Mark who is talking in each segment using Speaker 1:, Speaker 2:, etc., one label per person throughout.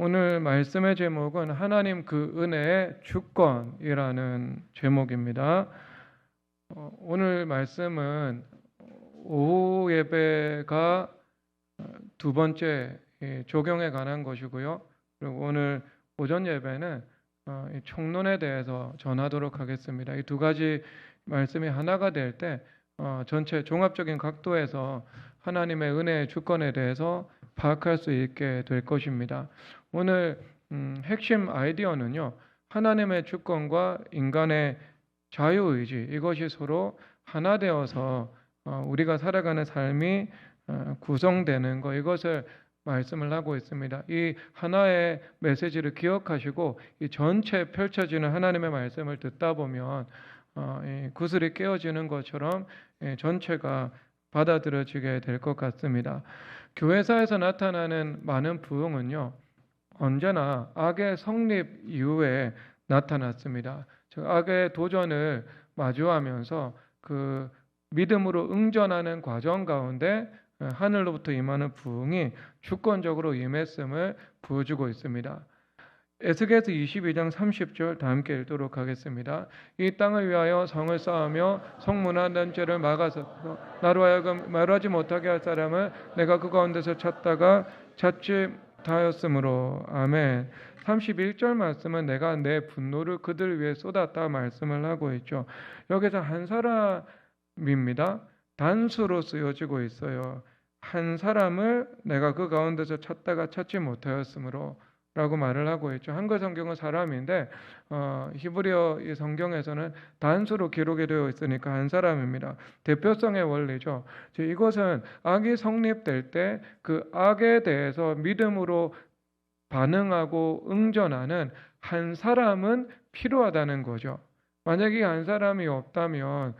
Speaker 1: 오늘 말씀의 제목은 하나님 그 은혜의 주권이라는 제목입니다. 오늘 말씀은 오후 예배가 두 번째 조경에 관한 것이고요. 그리고 오늘 오전 예배는 이 총론에 대해서 전하도록 하겠습니다. 이 두 가지 말씀이 하나가 될 때 전체 종합적인 각도에서 하나님의 은혜의 주권에 대해서 파악할 수 있게 될 것입니다. 오늘 핵심 아이디어는요, 하나님의 주권과 인간의 자유의지, 이것이 서로 하나 되어서 우리가 살아가는 삶이 구성되는 것, 이것을 말씀을 하고 있습니다. 이 하나의 메시지를 기억하시고 이 전체 펼쳐지는 하나님의 말씀을 듣다 보면 이 구슬이 깨어지는 것처럼 전체가 받아들여지게 될 것 같습니다. 교회사에서 나타나는 많은 부흥은요, 언제나 악의 성립 이후에 나타났습니다. 즉 악의 도전을 마주하면서 그 믿음으로 응전하는 과정 가운데 하늘로부터 임하는 부흥이 주권적으로 임했음을 보여주고 있습니다. 에스겔서 22장 30절 다 함께 읽도록 하겠습니다. 이 땅을 위하여 성을 쌓으며 성문화된 죄를 막아서 나로 하여금 말하지 못하게 할 사람을 내가 그 가운데서 찾다가 찾지 하였으므로. 아멘. 31절 말씀은 내가 내 분노를 그들 위해 쏟았다 말씀을 하고 있죠. 여기서 한 사람입니다. 단수로 쓰여지고 있어요. 한 사람을 내가 그 가운데서 찾다가 찾지 못하였으므로 라고 말을 하고 있죠. 한글 성경은 사람인데 히브리어 이 성경에서는 단수로 기록이 되어 있으니까 한 사람입니다. 대표성의 원리죠. 이것은 악이 성립될 때 그 악에 대해서 믿음으로 반응하고 응전하는 한 사람은 필요하다는 거죠. 만약에 한 사람이 없다면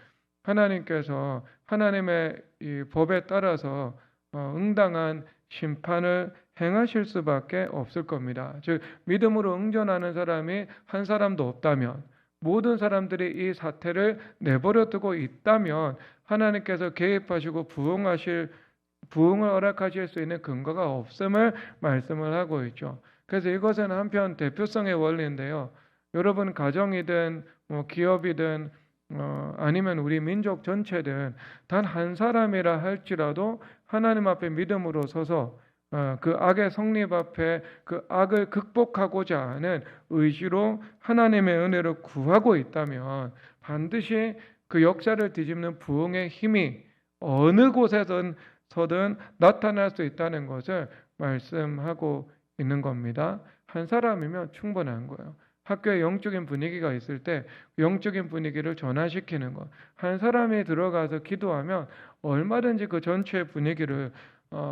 Speaker 1: 하나님께서 하나님의 이 법에 따라서 응당한 심판을 행하실 수밖에 없을 겁니다. 즉 믿음으로 응전하는 사람이 한 사람도 없다면, 모든 사람들이 이 사태를 내버려 두고 있다면 하나님께서 개입하시고 부흥을 허락하실 수 있는 근거가 없음을 말씀을 하고 있죠. 그래서 이것은 한편 대표성의 원리인데요. 여러분 가정이든 기업이든 아니면 우리 민족 전체든 단 한 사람이라 할지라도 하나님 앞에 믿음으로 서서 그 악의 성립 앞에 그 악을 극복하고자 하는 의지로 하나님의 은혜를 구하고 있다면 반드시 그 역사를 뒤집는 부흥의 힘이 어느 곳에서든 나타날 수 있다는 것을 말씀하고 있는 겁니다. 한 사람이면 충분한 거예요. 학교에 영적인 분위기가 있을 때 영적인 분위기를 전환시키는 것. 한 사람이 들어가서 기도하면 얼마든지 그 전체 분위기를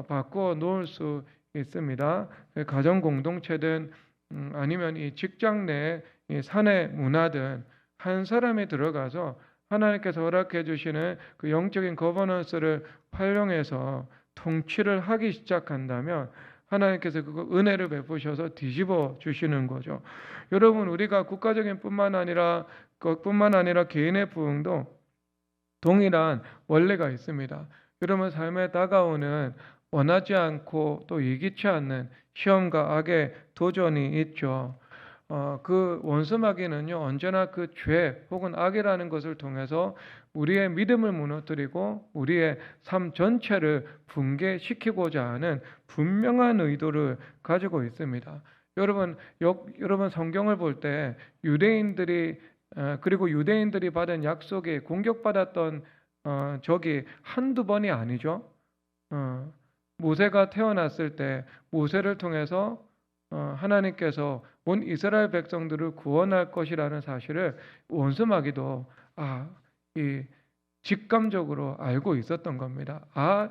Speaker 1: 바꾸어 놓을 수 있습니다. 가정 공동체든 아니면 이 직장 내 사내 문화든 한 사람이 들어가서 하나님께서 허락해 주시는 그 영적인 거버넌스를 활용해서 통치를 하기 시작한다면 하나님께서 그 은혜를 베푸셔서 뒤집어 주시는 거죠. 여러분 우리가 국가적인 뿐만 아니라 개인의 부흥도 동일한 원리가 있습니다. 여러분 삶에 다가오는 원하지 않고 또 예기치 않는 시험과 악의 도전이 있죠. 그 원수마귀는요 언제나 그 죄 혹은 악이라는 것을 통해서 우리의 믿음을 무너뜨리고 우리의 삶 전체를 붕괴시키고자 하는 분명한 의도를 가지고 있습니다. 여러분 성경을 볼 때 유대인들이 그리고 유대인들이 받은 약속에 공격받았던 적이 한두 번이 아니죠. 모세가 태어났을 때 모세를 통해서 하나님께서 온 이스라엘 백성들을 구원할 것이라는 사실을 원수마귀도 이 직감적으로 알고 있었던 겁니다.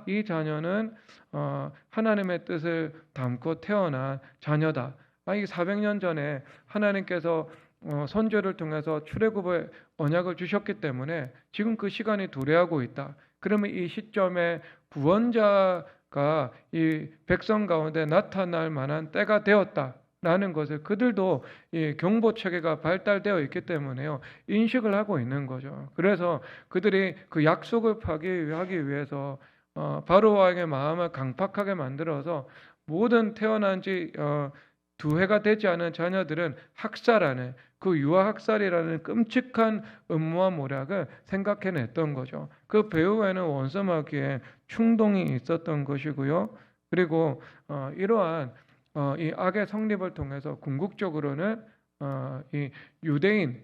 Speaker 1: 이 자녀는 하나님의 뜻을 담고 태어난 자녀다. 이 400년 전에 하나님께서 선조를 통해서 출애굽의 언약을 주셨기 때문에 지금 그 시간이 도래하고 있다. 그러면 이 시점에 구원자가 이 백성 가운데 나타날 만한 때가 되었다라는 것을 그들도 이 경보 체계가 발달되어 있기 때문에요 인식을 하고 있는 거죠. 그래서 그들이 그 약속을 파기하기 위해서 바로왕의 마음을 강팍하게 만들어서 모든 태어난 지 두 해가 되지 않은 자녀들은 학살하는 그 유아학살이라는 끔찍한 음모와 모략을 생각해냈던 거죠. 그 배후에는 원수마귀의 충동이 있었던 것이고요. 그리고 이러한 이 악의 성립을 통해서 궁극적으로는 이 유대인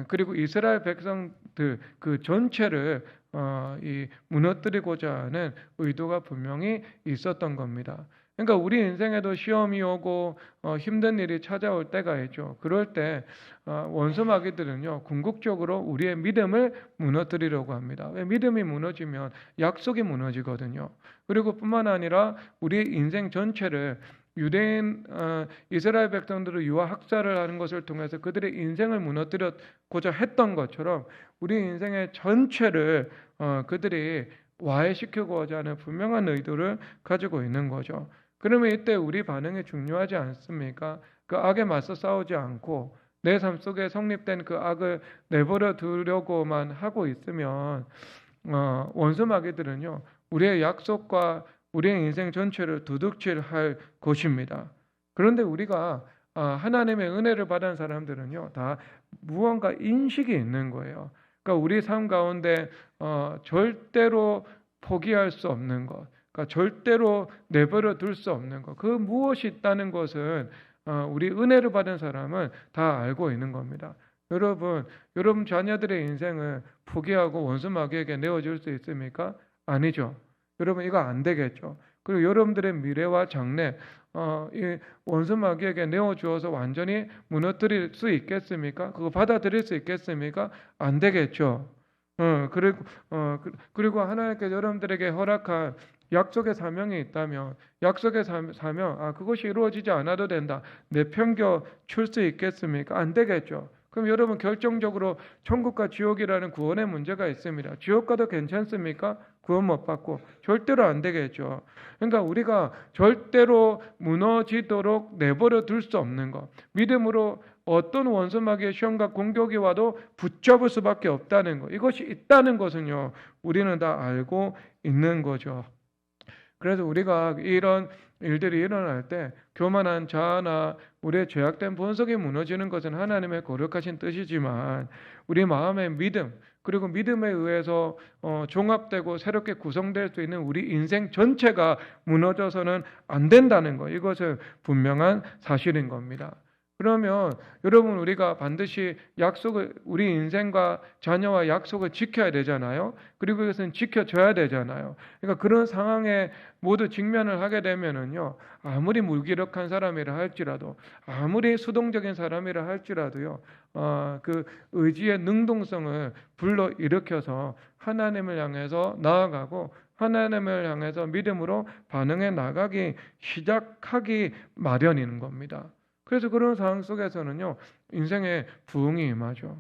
Speaker 1: 그리고 이스라엘 백성들 그 전체를 이 무너뜨리고자 하는 의도가 분명히 있었던 겁니다. 그러니까 우리 인생에도 시험이 오고 힘든 일이 찾아올 때가 있죠. 그럴 때 원수 마귀들은요, 궁극적으로 우리의 믿음을 무너뜨리려고 합니다. 왜? 믿음이 무너지면 약속이 무너지거든요. 그리고 뿐만 아니라 우리의 인생 전체를 유대인 이스라엘 백성들을 유아 학살을 하는 것을 통해서 그들의 인생을 무너뜨리고자 했던 것처럼 우리 인생의 전체를 그들이 와해시키고자 하는 분명한 의도를 가지고 있는 거죠. 그러면 이때 우리 반응이 중요하지 않습니까? 그 악에 맞서 싸우지 않고 내 삶 속에 성립된 그 악을 내버려 두려고만 하고 있으면 원수 마귀들은요, 우리의 약속과 우리의 인생 전체를 도둑질할 것입니다. 그런데 우리가 하나님의 은혜를 받은 사람들은요, 다 무언가 인식이 있는 거예요. 그러니까 우리 삶 가운데 절대로 포기할 수 없는 것, 그러니까 절대로 내버려 둘 수 없는 것, 그 무엇이 있다는 것은 우리 은혜를 받은 사람은 다 알고 있는 겁니다. 여러분 자녀들의 인생을 포기하고 원수 마귀에게 내어줄 수 있습니까? 아니죠. 여러분 이거 안 되겠죠. 그리고 여러분들의 미래와 장래 이 원수 마귀에게 내어주어서 완전히 무너뜨릴 수 있겠습니까? 그거 받아들일 수 있겠습니까? 안 되겠죠. 그리고 하나님께서 여러분들에게 허락한 약속의 사명이 있다면 약속의 사명 그것이 이루어지지 않아도 된다. 내팽겨 칠 수 있겠습니까? 안 되겠죠. 그럼 여러분 결정적으로 천국과 지옥이라는 구원의 문제가 있습니다. 지옥 가도 괜찮습니까? 구원 못 받고 절대로 안 되겠죠. 그러니까 우리가 절대로 무너지도록 내버려 둘 수 없는 것, 믿음으로 어떤 원수 마귀의 시험과 공격이 와도 붙잡을 수밖에 없다는 것, 이것이 있다는 것은요 우리는 다 알고 있는 거죠. 그래서 우리가 이런 일들이 일어날 때 교만한 자아나 우리의 죄악된 본성이 무너지는 것은 하나님의 거룩하신 뜻이지만 우리 마음의 믿음 그리고 믿음에 의해서 종합되고 새롭게 구성될 수 있는 우리 인생 전체가 무너져서는 안 된다는 것, 이것은 분명한 사실인 겁니다. 그러면 여러분 우리가 반드시 약속을 우리 인생과 자녀와 약속을 지켜야 되잖아요. 그리고 이것은 지켜줘야 되잖아요. 그러니까 그런 상황에 모두 직면을 하게 되면은요, 아무리 무기력한 사람이라 할지라도, 아무리 수동적인 사람이라 할지라도요, 그 의지의 능동성을 불러 일으켜서 하나님을 향해서 나아가고 하나님을 향해서 믿음으로 반응해 나가기 시작하기 마련인 겁니다. 그래서 그런 상황 속에서는요, 인생의 부흥이 임하죠.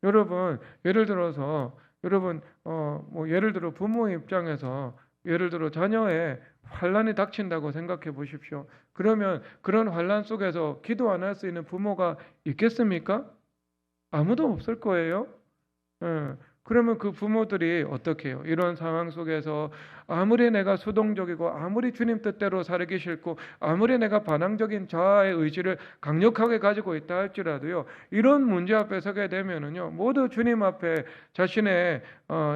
Speaker 1: 여러분, 예를 들어서, 예를 들어 부모의 입장에서, 예를 들어 자녀의 환난이 닥친다고 생각해 보십시오. 그러면 그런 환난 속에서 기도 안 할 수 있는 부모가 있겠습니까? 아무도 없을 거예요. 그러면 그 부모들이 어떻게 해요? 이런 상황 속에서 아무리 내가 수동적이고 아무리 주님 뜻대로 살기 싫고 아무리 내가 반항적인 자아의 의지를 강력하게 가지고 있다 할지라도요, 이런 문제 앞에 서게 되면은요, 모두 주님 앞에 자신의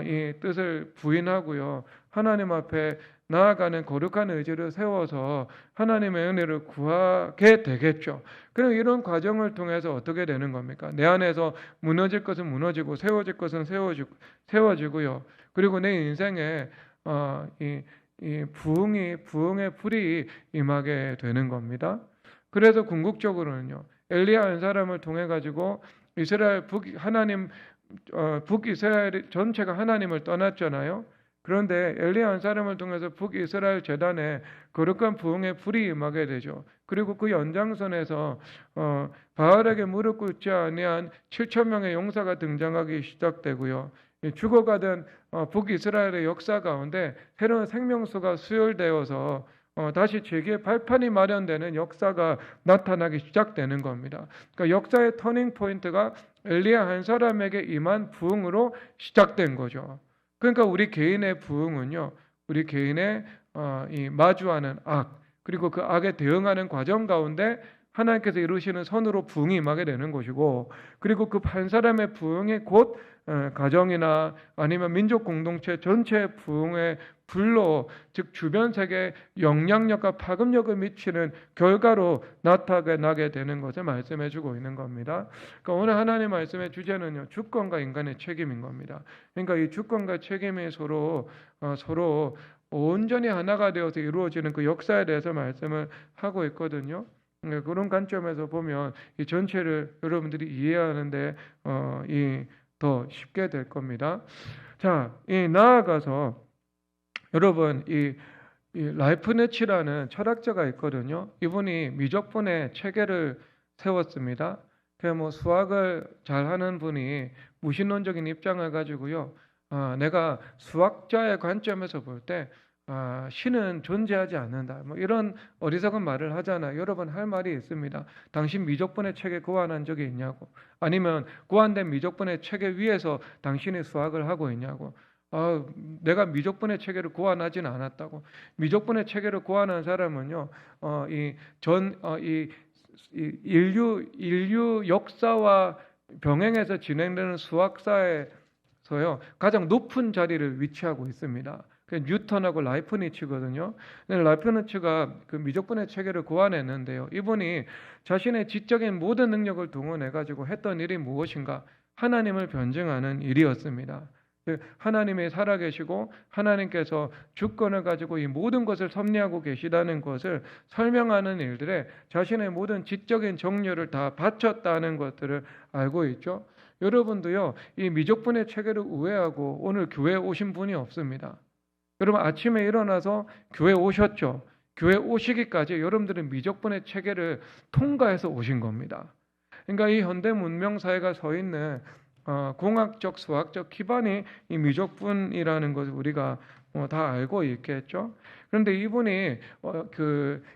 Speaker 1: 이 뜻을 부인하고요, 하나님 앞에 나아가는 거룩한 의지를 세워서 하나님의 은혜를 구하게 되겠죠. 그럼 이런 과정을 통해서 어떻게 되는 겁니까? 내 안에서 무너질 것은 무너지고 세워질 것은 세워지고요. 그리고 내 인생에 이 부흥의 불이 임하게 되는 겁니다. 그래서 궁극적으로는요, 엘리야 한 사람을 통해 가지고 이스라엘 북이스라엘 전체가 하나님을 떠났잖아요. 그런데 엘리야 한 사람을 통해서 북이스라엘 제단에 거룩한 부흥의 불이 임하게 되죠. 그리고 그 연장선에서 바알에게 무릎 꿇지 아니한 7천 명의 용사가 등장하기 시작되고요. 죽어가던 북이스라엘의 역사 가운데 새로운 생명수가 수혈되어서 다시 재기의 발판이 마련되는 역사가 나타나기 시작되는 겁니다. 그러니까 역사의 터닝 포인트가 엘리야 한 사람에게 임한 부흥으로 시작된 거죠. 그러니까 우리 개인의 부흥은요, 우리 개인의 이 마주하는 악, 그리고 그 악에 대응하는 과정 가운데 하나님께서 이루시는 선으로 부흥이 임하게 되는 것이고, 그리고 그 한 사람의 부흥이 곧 가정이나 아니면 민족 공동체 전체의 부흥의 불로, 즉 주변 세계에 영향력과 파급력을 미치는 결과로 나타나게 되는 것을 말씀해 주고 있는 겁니다. 그러니까 오늘 하나님 말씀의 주제는요, 주권과 인간의 책임인 겁니다. 그러니까 이 주권과 책임이 서로 온전히 하나가 되어서 이루어지는 그 역사에 대해서 말씀을 하고 있거든요. 그런 관점에서 보면 이 전체를 여러분들이 이해하는데 더 쉽게 될 겁니다. 자, 나아가서 여러분 이 라이프니츠라는 철학자가 있거든요. 이분이 미적분의 체계를 세웠습니다. 뭐 수학을 잘하는 분이 무신론적인 입장을 가지고요. 내가 수학자의 관점에서 볼 때 신은 존재하지 않는다. 뭐 이런 어리석은 말을 하잖아요. 여러분 할 말이 있습니다. 당신 미적분의 책에 고안한 적이 있냐고. 아니면 고안된 미적분의 책에 위에서 당신이 수학을 하고 있냐고. 내가 미적분의 체계를 고안하지는 않았다고. 미적분의 체계를 고안한 사람은요, 인류 역사와 병행해서 진행되는 수학사에서요 가장 높은 자리를 위치하고 있습니다. 뉴턴하고 라이프니츠거든요. 라이프니츠가 그 미적분의 체계를 고안했는데요. 이분이 자신의 지적인 모든 능력을 동원해 가지고 했던 일이 무엇인가? 하나님을 변증하는 일이었습니다. 하나님이 살아계시고 하나님께서 주권을 가지고 이 모든 것을 섭리하고 계시다는 것을 설명하는 일들에 자신의 모든 지적인 정열을 다 바쳤다는 것들을 알고 있죠. 여러분도요, 이 미적분의 체계를 우회하고 오늘 교회에 오신 분이 없습니다. 여러분 아침에 일어나서 교회 오셨죠? 교회 오시기까지 여러분들은 미적분의 체계를 통과해서 오신 겁니다. 그러니까 이 현대 문명 사회가 서 있는 공학적, 수학적 기반이 이 미적분이라는 것을 우리가 다 알고 있겠죠. 그런데 이분이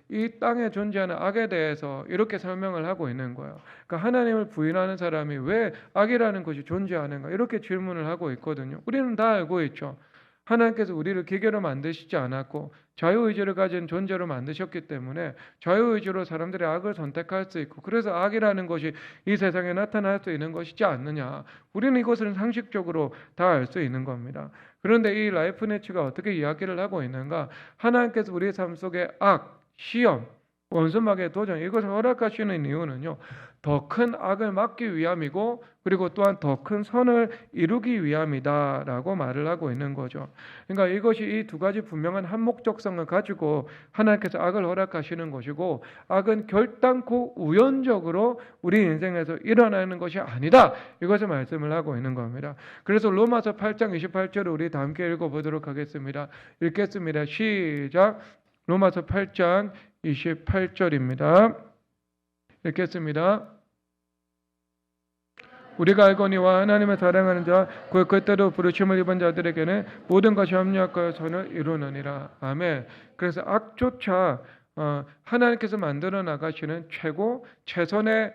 Speaker 1: 이 땅에 존재하는 악에 대해서 이렇게 설명을 하고 있는 거예요. 그러니까 하나님을 부인하는 사람이 왜 악이라는 것이 존재하는가 이렇게 질문을 하고 있거든요. 우리는 다 알고 있죠. 하나님께서 우리를 기계로 만드시지 않았고 자유의지를 가진 존재로 만드셨기 때문에 자유의지로 사람들이 악을 선택할 수 있고, 그래서 악이라는 것이 이 세상에 나타날 수 있는 것이지 않느냐. 우리는 이것을 상식적으로 다 알 수 있는 겁니다. 그런데 이 라이프니츠가 어떻게 이야기를 하고 있는가? 하나님께서 우리 삶 속에 악, 시험, 원수마귀의 도전, 이것을 허락하시는 이유는요, 더 큰 악을 막기 위함이고, 그리고 또한 더 큰 선을 이루기 위함이다라고 말을 하고 있는 거죠. 그러니까 이것이 이 두 가지 분명한 한 목적성을 가지고 하나님께서 악을 허락하시는 것이고, 악은 결단코 우연적으로 우리 인생에서 일어나는 것이 아니다, 이것을 말씀을 하고 있는 겁니다. 그래서 로마서 8장 28절을 우리 다 함께 읽어보도록 하겠습니다. 읽겠습니다. 시작. 로마서 8장 28절입니다. 읽겠습니다. 우리가 알거니와 하나님을 사랑하는 자, 그 그때도 부르심을 입은 자들에게는 모든 것이 합력하여 선을 이루느니라. 아멘. 그래서 악조차 하나님께서 만들어 나가시는 최선의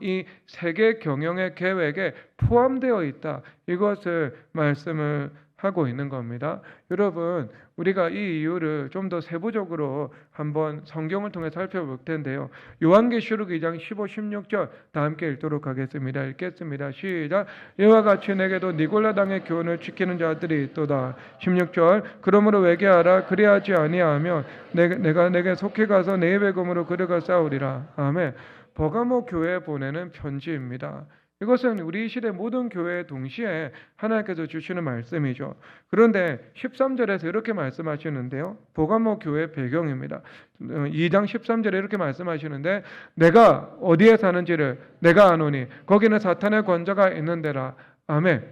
Speaker 1: 이 세계 경영의 계획에 포함되어 있다, 이것을 말씀을 하고 있는 겁니다. 여러분, 우리가 이 이유를 좀 더 세부적으로 한번 성경을 통해 살펴볼 텐데요. 요한계시록 2장 15, 16절 다 함께 읽도록 하겠습니다. 읽겠습니다. 시작. 이와 같이 내게도 니골라당의 교훈을 지키는 자들이 있도다. 16절. 그러므로 회개하라. 그리하지 아니하면 내가 내게 속히 가서 내 입의 검으로 그를 싸우리라. 아멘. 버가모 교회에 보내는 편지입니다. 이것은 우리 시대 모든 교회에 동시에 하나님께서 주시는 말씀이죠. 그런데 13절에서 이렇게 말씀하시는데요. 버가모 교회의 배경입니다. 2장 13절에 이렇게 말씀하시는데, 내가 어디에 사는지를 내가 아노니 거기는 사탄의 권자가 있는 데라. 아멘.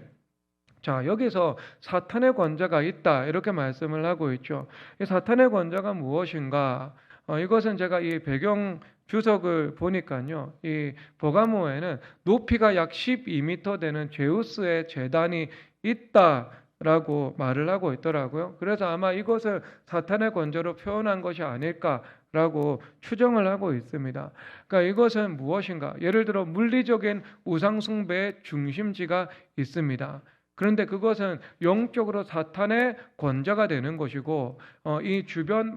Speaker 1: 자, 여기서 사탄의 권자가 있다, 이렇게 말씀을 하고 있죠. 이 사탄의 권자가 무엇인가? 이것은 제가 이 배경 주석을 보니까요, 이 버가모에는 높이가 약 12m 되는 제우스의 제단이 있다라고 말을 하고 있더라고요. 그래서 아마 이것을 사탄의 권좌로 표현한 것이 아닐까라고 추정을 하고 있습니다. 그러니까 이것은 무엇인가? 예를 들어 물리적인 우상숭배의 중심지가 있습니다. 그런데 그것은 영적으로 사탄의 권자가 되는 것이고 이 주변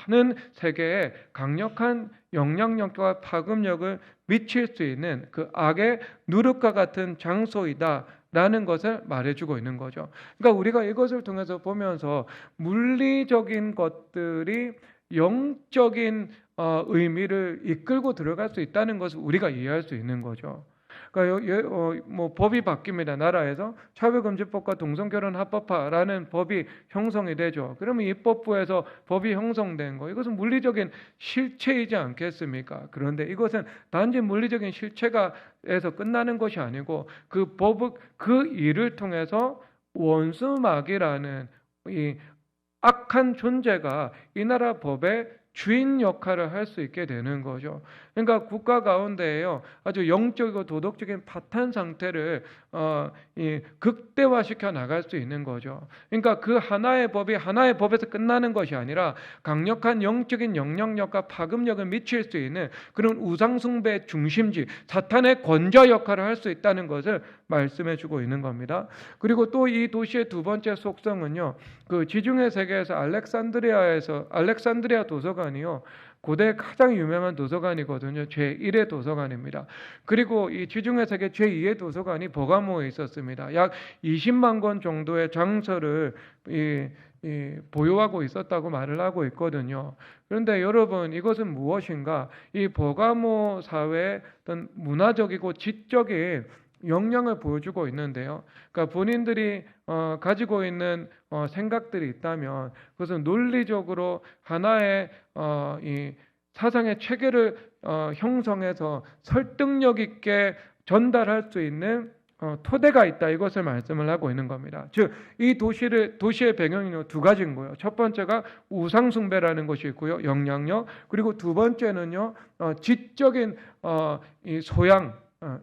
Speaker 1: 많은 세계에 강력한 영향력과 파급력을 미칠 수 있는 그 악의 누룩과 같은 장소이다 라는 것을 말해주고 있는 거죠. 그러니까 우리가 이것을 통해서 보면서 물리적인 것들이 영적인 의미를 이끌고 들어갈 수 있다는 것을 우리가 이해할 수 있는 거죠. 그러니까 뭐 법이 바뀝니다. 나라에서 차별금지법과 동성결혼합법화라는 법이 형성이 되죠. 그러면 입법부에서 법이 형성된 거, 이것은 물리적인 실체이지 않겠습니까? 그런데 이것은 단지 물리적인 실체가에서 끝나는 것이 아니고 그 일을 통해서 원수마귀라는 이 악한 존재가 이 나라 법의 주인 역할을 할 수 있게 되는 거죠. 그러니까 국가 가운데에요, 아주 영적이고 도덕적인 파탄 상태를 극대화시켜 나갈 수 있는 거죠. 그러니까 그 하나의 법이 하나의 법에서 끝나는 것이 아니라 강력한 영적인 영향력과 파급력을 미칠 수 있는 그런 우상숭배 중심지, 사탄의 권좌 역할을 할 수 있다는 것을 말씀해주고 있는 겁니다. 그리고 또 이 도시의 두 번째 속성은요, 그 지중해 세계에서 알렉산드리아 도서관이요, 고대 가장 유명한 도서관이거든요. 제1의 도서관입니다. 그리고 이 지중해 세계 제2의 도서관이 버가모에 있었습니다. 약 20만 권 정도의 장서를 보유하고 있었다고 말을 하고 있거든요. 그런데 여러분, 이것은 무엇인가? 이 버가모 사회의 어떤 문화적이고 지적인 영향을 보여주고 있는데요. 그러니까 본인들이 가지고 있는 생각들이 있다면 그것은 논리적으로 하나의 이 사상의 체계를 형성해서 설득력 있게 전달할 수 있는 토대가 있다, 이것을 말씀을 하고 있는 겁니다. 즉, 이 도시의 배경이 두 가지인 거예요. 첫 번째가 우상숭배라는 것이 있고요, 영향력. 그리고 두 번째는요, 지적인 이 소양,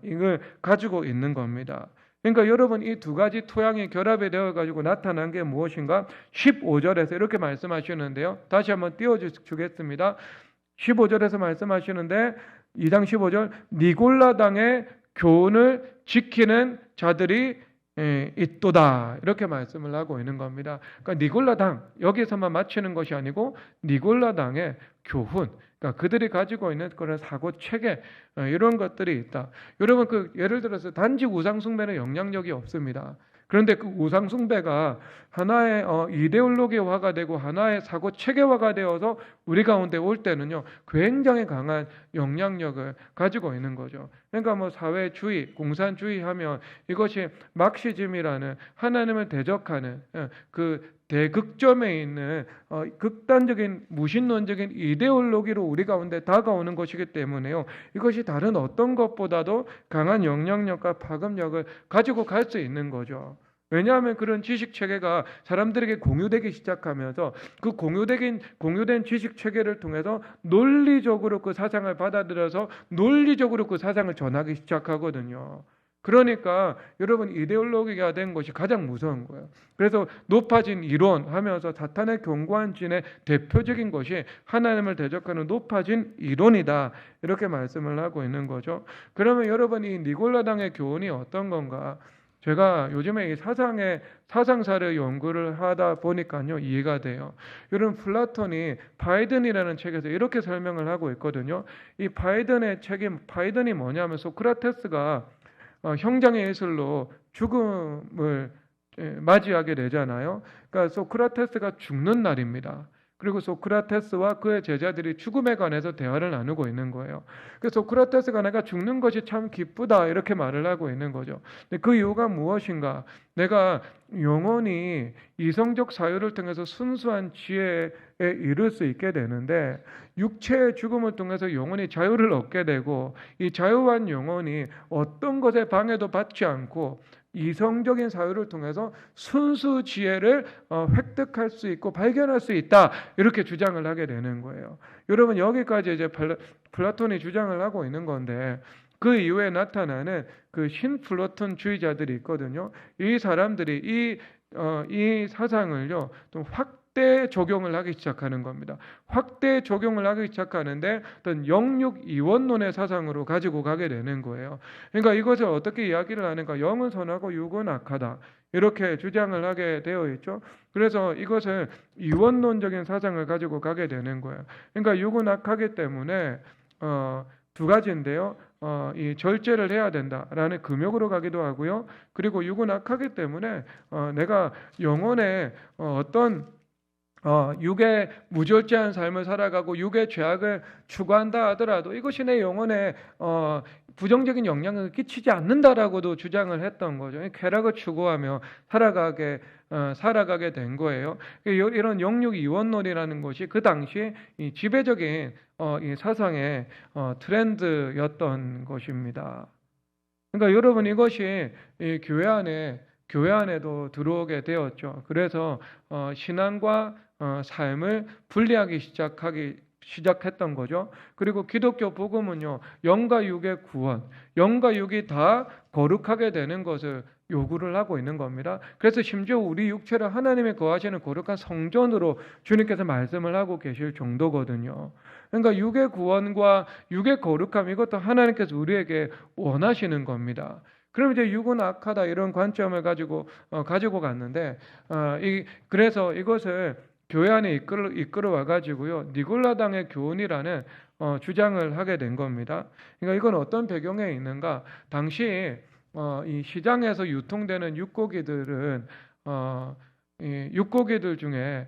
Speaker 1: 이걸 가지고 있는 겁니다. 그러니까 여러분, 이 두 가지 토양이 결합이 되어 가지고 나타난 게 무엇인가? 15절에서 이렇게 말씀하시는데요. 다시 한번 띄워주겠습니다. 15절에서 말씀하시는데, 2장 15절, 니골라당의 교훈을 지키는 자들이 있도다, 이렇게 말씀을 하고 있는 겁니다. 그러니까 니골라당, 여기서만 맞추는 것이 아니고 니골라당의 교훈, 그러니까 그들이 가지고 있는 그런 사고 체계, 이런 것들이 있다. 여러분, 예를 들어서 단지 우상숭배는 영향력이 없습니다. 그런데 그 우상숭배가 하나의 이데올로기화가 되고 하나의 사고 체계화가 되어서 우리 가운데 올 때는요, 굉장히 강한 영향력을 가지고 있는 거죠. 그러니까 뭐 사회주의, 공산주의 하면 이것이 막시즘이라는 하나님을 대적하는 그 대극점에 있는 극단적인 무신론적인 이데올로기로 우리 가운데 다가오는 것이기 때문에요, 이것이 다른 어떤 것보다도 강한 영향력과 파급력을 가지고 갈 수 있는 거죠. 왜냐하면 그런 지식 체계가 사람들에게 공유되기 시작하면서 그 공유된 지식 체계를 통해서 논리적으로 그 사상을 받아들여서 논리적으로 그 사상을 전하기 시작하거든요. 그러니까 여러분, 이데올로기가 된 것이 가장 무서운 거예요. 그래서 높아진 이론 하면서 사탄의 견고한 진의 대표적인 것이 하나님을 대적하는 높아진 이론이다, 이렇게 말씀을 하고 있는 거죠. 그러면 여러분, 이 니골라당의 교훈이 어떤 건가? 제가 요즘에 이 사상사를 연구를 하다 보니까요, 이해가 돼요. 여러분, 플라톤이 바이든이라는 책에서 이렇게 설명을 하고 있거든요. 이 바이든의 책이, 바이든이 뭐냐면 소크라테스가 형장의 예술로 죽음을 맞이하게 되잖아요. 그러니까 소크라테스가 죽는 날입니다. 그리고 소크라테스와 그의 제자들이 죽음에 관해서 대화를 나누고 있는 거예요. 그래서 소크라테스가 내가 죽는 것이 참 기쁘다, 이렇게 말을 하고 있는 거죠. 근데 그 이유가 무엇인가? 내가 영원히 이성적 사유를 통해서 순수한 지혜에 이를 수 있게 되는데, 육체의 죽음을 통해서 영원히 자유를 얻게 되고, 이 자유한 영혼이 어떤 것에 방해도 받지 않고 이성적인 사유를 통해서 순수 지혜를 획득할 수 있고 발견할 수 있다, 이렇게 주장을 하게 되는 거예요. 여러분, 여기까지 이제 플라톤이 주장을 하고 있는 건데, 그 이후에 나타나는 그 신플라톤주의자들이 있거든요. 이 사람들이 이 사상을요 좀 확대 적용을 하기 시작하는 겁니다. 확대 적용을 하기 시작하는데 어떤 영육 이원론의 사상으로 가지고 가게 되는 거예요. 그러니까 이것을 어떻게 이야기를 하는가? 영은 선하고 육은 악하다. 이렇게 주장을 하게 되어 있죠. 그래서 이것을 이원론적인 사상을 가지고 가게 되는 거예요. 그러니까 육은 악하기 때문에 두 가지인데요. 이 절제를 해야 된다라는 금욕으로 가기도 하고요. 그리고 육은 악하기 때문에 내가 영혼에 어떤 육의 무절제한 삶을 살아가고 육의 죄악을 추구한다 하더라도 이것이 내 영혼에 부정적인 영향을 끼치지 않는다라고도 주장을 했던 거죠. 쾌락을 추구하며 살아가게 된 거예요. 이런 영육 이원론이라는 것이 그 당시 이 지배적인 이 사상의 트렌드였던 것입니다. 그러니까 여러분 이것이 이 교회 안에도 들어오게 되었죠. 그래서 신앙과 삶을 분리하기 시작했던 거죠. 그리고 기독교 복음은요, 영과 육의 구원, 영과 육이 다 거룩하게 되는 것을 요구를 하고 있는 겁니다. 그래서 심지어 우리 육체를 하나님의 거하시는 거룩한 성전으로 주님께서 말씀을 하고 계실 정도거든요. 그러니까 육의 구원과 육의 거룩함, 이것도 하나님께서 우리에게 원하시는 겁니다. 그럼 이제 육은 악하다 이런 관점을 가지고 갔는데 그래서 이것을 교회 안에 이끌어와 가지고요, 니골라당의 교훈이라는 주장을 하게 된 겁니다. 그러니까 이건 어떤 배경에 있는가? 당시 이 시장에서 유통되는 육고기들은 이 육고기들 중에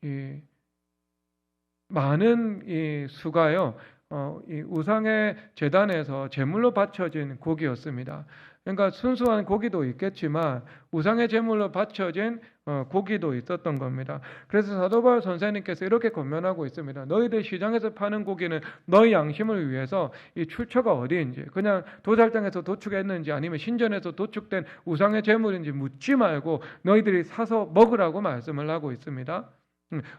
Speaker 1: 이 많은 이 수가요, 이 우상의 제단에서 제물로 바쳐진 고기였습니다. 그러니까 순수한 고기도 있겠지만 우상의 제물로 바쳐진 고기도 있었던 겁니다. 그래서 사도 바울 선생님께서 이렇게 권면하고 있습니다. 너희들 시장에서 파는 고기는 너희 양심을 위해서 이 출처가 어디인지, 그냥 도살장에서 도축했는지 아니면 신전에서 도축된 우상의 제물인지 묻지 말고 너희들이 사서 먹으라고 말씀을 하고 있습니다.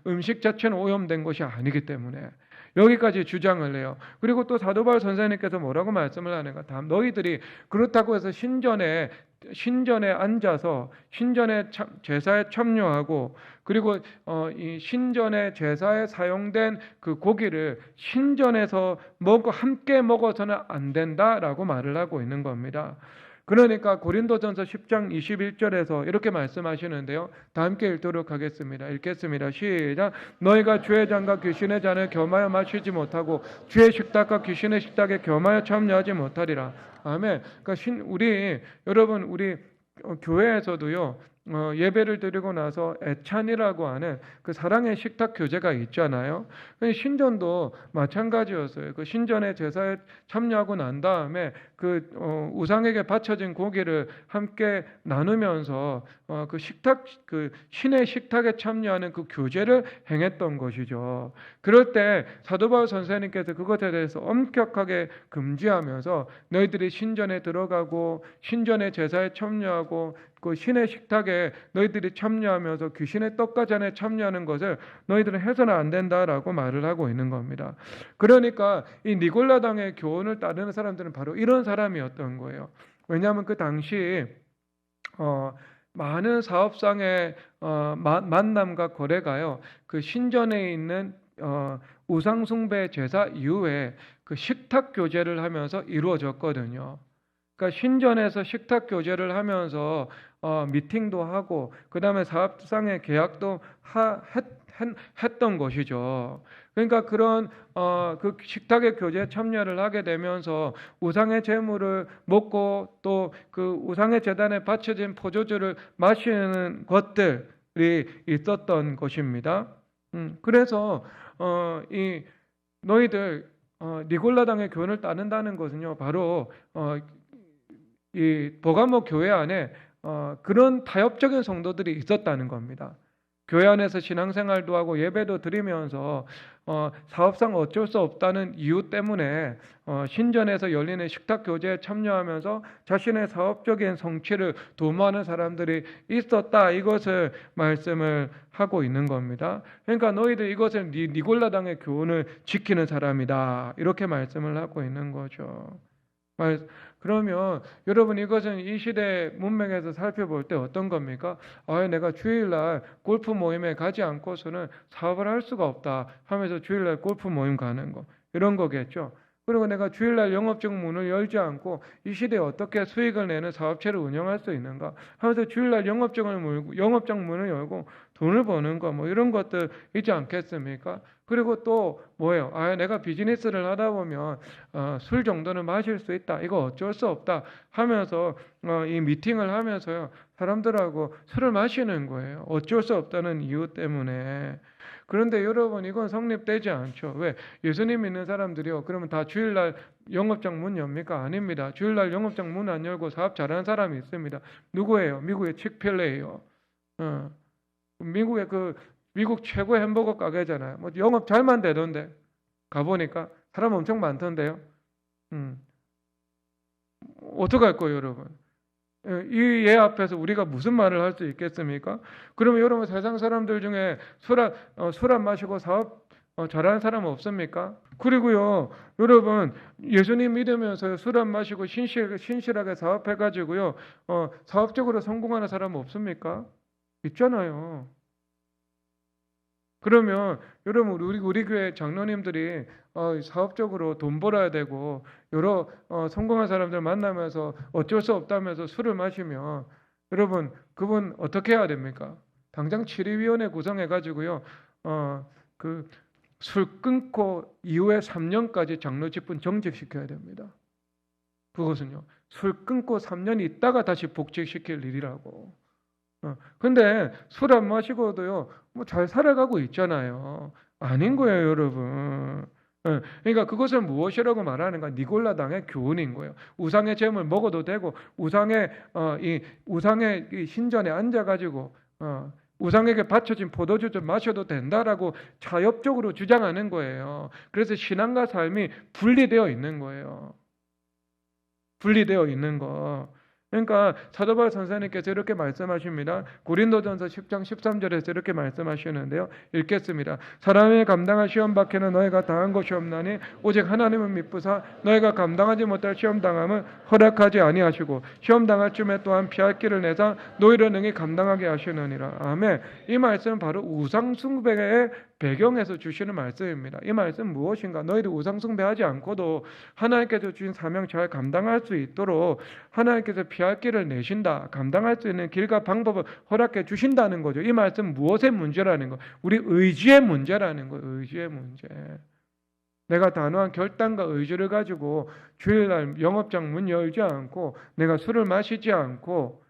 Speaker 1: 음식 자체는 오염된 것이 아니기 때문에 여기까지 주장을 해요. 그리고 또 사도 바울 선생님께서 뭐라고 말씀을 하는가? 너희들이 그렇다고 해서 신전에 앉아서 신전의 제사에 참여하고, 그리고 이 신전의 제사에 사용된 그 고기를 신전에서 함께 먹어서는 안 된다라고 말을 하고 있는 겁니다. 그러니까 고린도전서 10장 21절에서 이렇게 말씀하시는데요. 다 함께 읽도록 하겠습니다. 읽겠습니다. 시작. 너희가 주의 잔과 귀신의 잔을 겸하여 마시지 못하고 주의 식탁과 귀신의 식탁에 겸하여 참여하지 못하리라. 아멘. 그러니까 여러분 우리 교회에서도요, 예배를 드리고 나서 애찬이라고 하는 그 사랑의 식탁 교제가 있잖아요. 신전도 마찬가지였어요. 그 신전의 제사에 참여하고 난 다음에 그 우상에게 바쳐진 고기를 함께 나누면서 그 신의 식탁에 참여하는 그 교제를 행했던 것이죠. 그럴 때 사도 바울 선생님께서 그것에 대해서 엄격하게 금지하면서 너희들이 신전에 들어가고 신전의 제사에 참여하고 그 신의 식탁에 너희들이 참여하면서 귀신의 떡과 잔에 참여하는 것을 너희들은 해서는 안 된다라고 말을 하고 있는 겁니다. 그러니까 이 니골라당의 교훈을 따르는 사람들은 바로 이런 사람이었던 거예요. 왜냐하면 그 당시 많은 사업상의 만남과 거래가요, 그 신전에 있는 우상숭배 제사 이후에 그 식탁 교제를 하면서 이루어졌거든요. 그러니까 신전에서 식탁 교제를 하면서 미팅도 하고 그 다음에 사업상의 계약도 했던 것이죠. 그러니까 그런 그 식탁의 교제에 참여를 하게 되면서 우상의 제물을 먹고 또 그 우상의 제단에 바쳐진 포도주를 마시는 것들이 있었던 것입니다. 그래서 이 너희들 니골라당의 교훈을 따른다는 것은요, 바로 이 버가모 교회 안에 그런 타협적인 성도들이 있었다는 겁니다. 교회 안에서 신앙생활도 하고 예배도 드리면서 사업상 어쩔 수 없다는 이유 때문에 신전에서 열리는 식탁 교제에 참여하면서 자신의 사업적인 성취를 도모하는 사람들이 있었다, 이것을 말씀을 하고 있는 겁니다. 그러니까 너희들 이것을 니골라당의 교훈을 지키는 사람이다, 이렇게 말씀을 하고 있는 거죠. 그러면 여러분 이것은 이 시대 문맥에서 살펴볼 때 어떤 겁니까? 내가 주일날 골프 모임에 가지 않고서는 사업을 할 수가 없다 하면서 주일날 골프 모임 가는 거 이런 거겠죠. 그리고 내가 주일날 영업적 문을 열지 않고 이 시대에 어떻게 수익을 내는 사업체를 운영할 수 있는가 하면서 주일날 영업장 문을 열고 돈을 버는 거 뭐 이런 것들 있지 않겠습니까? 그리고 또 뭐예요? 내가 비즈니스를 하다 보면 술 정도는 마실 수 있다. 이거 어쩔 수 없다 하면서 이 미팅을 하면서요. 사람들하고 술을 마시는 거예요. 어쩔 수 없다는 이유 때문에. 그런데 여러분 이건 성립되지 않죠. 왜? 예수님 믿는 사람들이요. 그러면 다 주일날 영업장 문 엽니까? 아닙니다. 주일날 영업장 문 안 열고 사업 잘하는 사람이 있습니다. 누구예요? 미국의 칙필레이요. 미국의 미국 최고의 햄버거 가게잖아요. 뭐 영업 잘만 되던데 가보니까 사람 엄청 많던데요. 어떡할 거예요, 여러분? 이 예 앞에서 우리가 무슨 말을 할 수 있겠습니까? 그러면 여러분 세상 사람들 중에 술 안 마시고 사업 잘하는 사람 없습니까? 그리고요, 여러분 예수님 믿으면서 술 안 마시고 신실하게 사업해가지고요, 사업적으로 성공하는 사람 없습니까? 있잖아요. 그러면 여러분 우리 교회 장로님들이 사업적으로 돈 벌어야 되고 여러 성공한 사람들 만나면서 어쩔 수 없다면서 술을 마시면 여러분 그분 어떻게 해야 됩니까? 당장 치리위원회 구성해 가지고요. 그 술 끊고 이후에 3년까지 장로 직분 정직시켜야 됩니다. 그것은요. 술 끊고 3년 있다가 다시 복직시킬 일이라고. 근데 술 안 마시고도요, 뭐 잘 살아가고 있잖아요. 아닌 거예요, 여러분. 그러니까 그것을 무엇이라고 말하는가? 니골라당의 교훈인 거예요. 우상의 잼을 먹어도 되고, 우상의 이 신전에 앉아가지고, 우상에게 바쳐진 포도주 좀 마셔도 된다라고 자엽적으로 주장하는 거예요. 그래서 신앙과 삶이 분리되어 있는 거예요. 분리되어 있는 거. 그러니까 사도 바울 선생님께서 이렇게 말씀하십니다. 고린도전서 10장 13절에서 이렇게 말씀하시는데요. 읽겠습니다. 사람이 감당할 시험 밖에는 너희가 당한 것이 없나니 오직 하나님은 미쁘사 너희가 감당하지 못할 시험 당함은 허락하지 아니하시고 시험 당할 쯤에 또한 피할 길을 내사 너희를 능히 감당하게 하시느니라. 아멘. 이 말씀은 바로 우상 숭배의 배경에서 주시는 말씀입니다. 이 말씀 무엇인가? 너희들 우상 숭배하지 않고도 하나님께서 주신 사명 잘 감당할 수 있도록 하나님께서 피할 길을 내신다. 감당할 수 있는 길과 방법을 허락해 주신다는 거죠. 이 말씀 무엇의 문제라는 거? 우리 의지의 문제라는 거예요. 의지의 문제. 내가 단호한 결단과 의지를 가지고 주일날 영업장 문 열지 않고 내가 술을 마시지 않고